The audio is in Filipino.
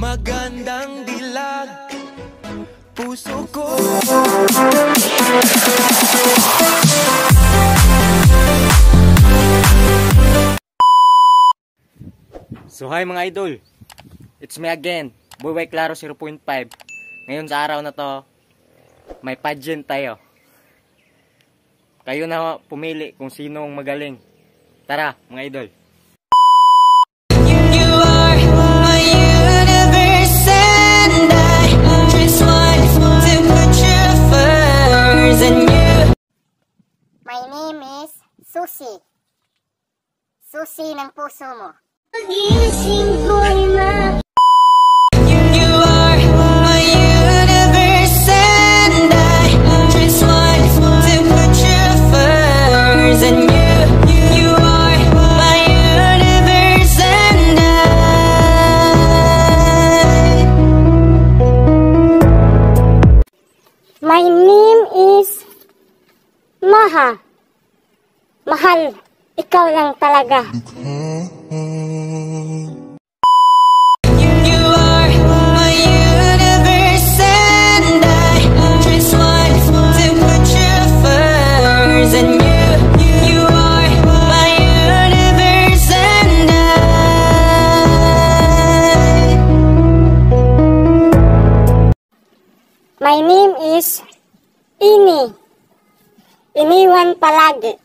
magandang dilag, puso ko. So hi mga idol, it's me again, Boy Claro 0.5. Ngayon sa araw na to, may pageant tayo. Kayo na pumili kung sino ang magaling. Tara mga idol. My name is Susie. Susie ng puso mo. My name is Maha. Mahal, ikaw lang talaga. My name is Ini. Iniwan palagi.